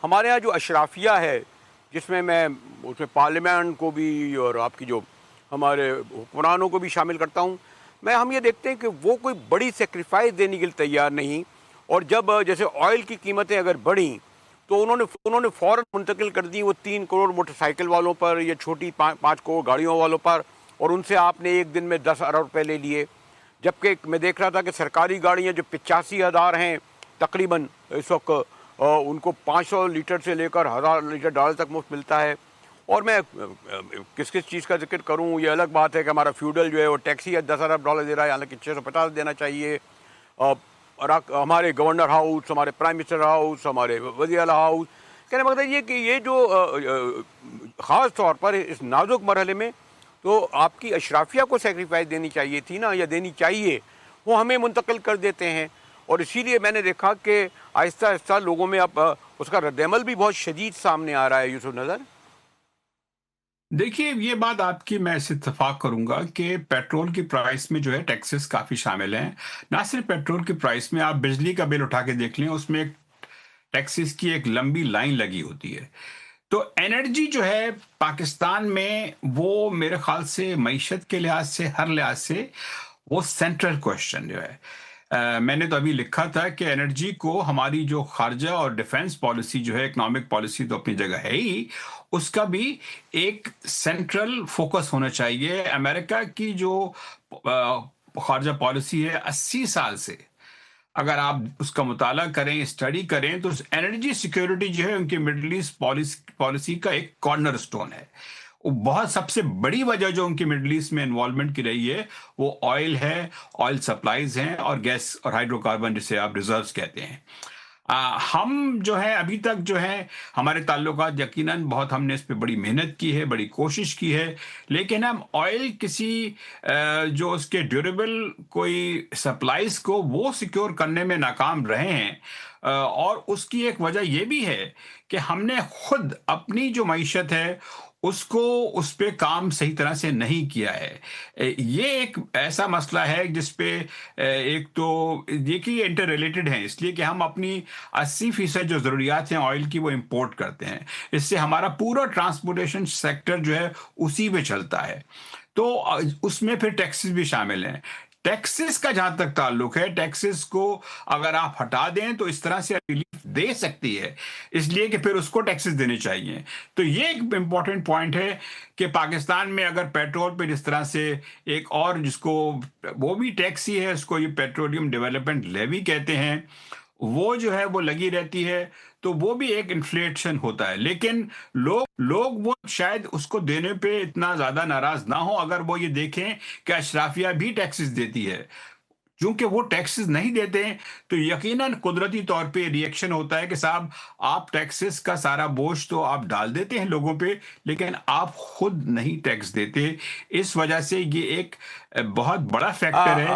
हमारे यहाँ जो अशराफिया है, जिसमें मैं उसमें पार्लियामेंट को भी और आपकी जो हमारे हुक्मरानों को भी शामिल करता हूँ, हम ये देखते हैं कि वो कोई बड़ी सेक्रीफाइस देने के लिए तैयार नहीं। और जब जैसे ऑयल की कीमतें अगर बढ़ीं, तो उन्होंने फ़ौरन मुंतकिल कर दी वो 3 करोड़ मोटरसाइकिल वालों पर या छोटी 5 करोड़ गाड़ियों वालों पर, और उनसे आपने एक दिन में 10 अरब रुपये ले लिए। जबकि मैं देख रहा था कि सरकारी गाड़ियाँ जो 85,000 हैं तकरीबन इस वक्त, उनको 500 लीटर से लेकर 1000 लीटर डाल तक मुफ्त मिलता है। और मैं किस किस चीज़ का जिक्र करूँ, ये अलग बात है कि हमारा फ्यूडल जो है वो टैक्सी 10 अरब डॉलर दे रहा है, हालांकि 650 देना चाहिए। और हमारे गवर्नर हाउस, हमारे प्राइम मिनिस्टर हाउस, हमारे वज़ीर आला हाउस, कहने का मतलब ये कि ये जो ख़ास तौर पर इस नाजुक मरहले में तो आपकी अशराफिया को सेक्रीफाइस देनी चाहिए थी ना, या देनी चाहिए, वो हमें मुंतकिल कर देते हैं। और इसीलिए मैंने देखा कि आहिस्ता आहिस्ता लोगों में अब उसका रद्दअमल भी बहुत शदीद सामने आ रहा है। यूसुफ नज़र, देखिए, ये बात आपकी मैं इससे इत्तेफ़ाक करूँगा कि पेट्रोल की प्राइस में जो है टैक्सेस काफ़ी शामिल हैं। ना सिर्फ़ पेट्रोल की प्राइस में, आप बिजली का बिल उठा के देख लें, उसमें एक टैक्सेस की एक लंबी लाइन लगी होती है। तो एनर्जी जो है पाकिस्तान में, वो मेरे ख़्याल से मईशत के लिहाज़ से, हर लिहाज़ से वो सेंट्रल क्वेश्चन जो है। मैंने तो अभी लिखा था कि एनर्जी को हमारी जो ख़ारजा और डिफेंस पॉलिसी जो है, इकोनॉमिक पॉलिसी तो अपनी जगह है ही, उसका भी एक सेंट्रल फोकस होना चाहिए। अमेरिका की जो ख़ारजा पॉलिसी है 80 साल से, अगर आप उसका मुताला करें, स्टडी करें, तो एनर्जी सिक्योरिटी जो है उनकी मिडल ईस्ट पॉलिसी का एक कॉर्नरस्टोन है। वो बहुत सबसे बड़ी वजह जो उनकी मिडल ईस्ट में इन्वॉल्वमेंट की रही है, वो ऑयल है, ऑयल सप्लाईज हैं और गैस और हाइड्रोकार्बन, जिसे आप रिजर्व्स कहते हैं। हम जो है अभी तक जो है हमारे ताल्लुकात, यकीनन बहुत हमने इस पे बड़ी मेहनत की है, बड़ी कोशिश की है, लेकिन हम ऑयल किसी जो उसके ड्यूरेबल कोई सप्लाईज को वो सिक्योर करने में नाकाम रहे हैं। और उसकी एक वजह ये भी है कि हमने खुद अपनी जो मईशत है उसको, उस पे काम सही तरह से नहीं किया है। ये एक ऐसा मसला है जिस पे एक तो देखिए ये इंटर रिलेटेड है, इसलिए कि हम अपनी 80% जो ज़रूरियात हैं ऑयल की वो इंपोर्ट करते हैं। इससे हमारा पूरा ट्रांसपोर्टेशन सेक्टर जो है उसी पे चलता है। तो उसमें फिर टैक्सेस भी शामिल हैं। टैक्सेस का जहां तक ताल्लुक है, टैक्सेस को अगर आप हटा दें तो इस तरह से रिलीफ दे सकती है, इसलिए कि फिर उसको टैक्सेस देने चाहिए। तो ये एक इंपॉर्टेंट पॉइंट है कि पाकिस्तान में अगर पेट्रोल पे जिस तरह से एक और, जिसको वो भी टैक्स ही है, उसको ये पेट्रोलियम डेवलपमेंट लेवी कहते हैं, वो जो है वो लगी रहती है, तो वो भी एक इन्फ्लेशन होता है। लेकिन लोग वो शायद उसको देने पे इतना ज्यादा नाराज ना हो अगर वो ये देखें कि अशराफिया भी टैक्सेस देती है। चूंकि वो टैक्सेस नहीं देते हैं, तो यकीनन कुदरती तौर पे रिएक्शन होता है कि साहब, आप टैक्सेस का सारा बोझ तो आप डाल देते हैं लोगों पे, लेकिन आप खुद नहीं टैक्स देते। इस वजह से ये एक बहुत बड़ा आ, फैक्टर है।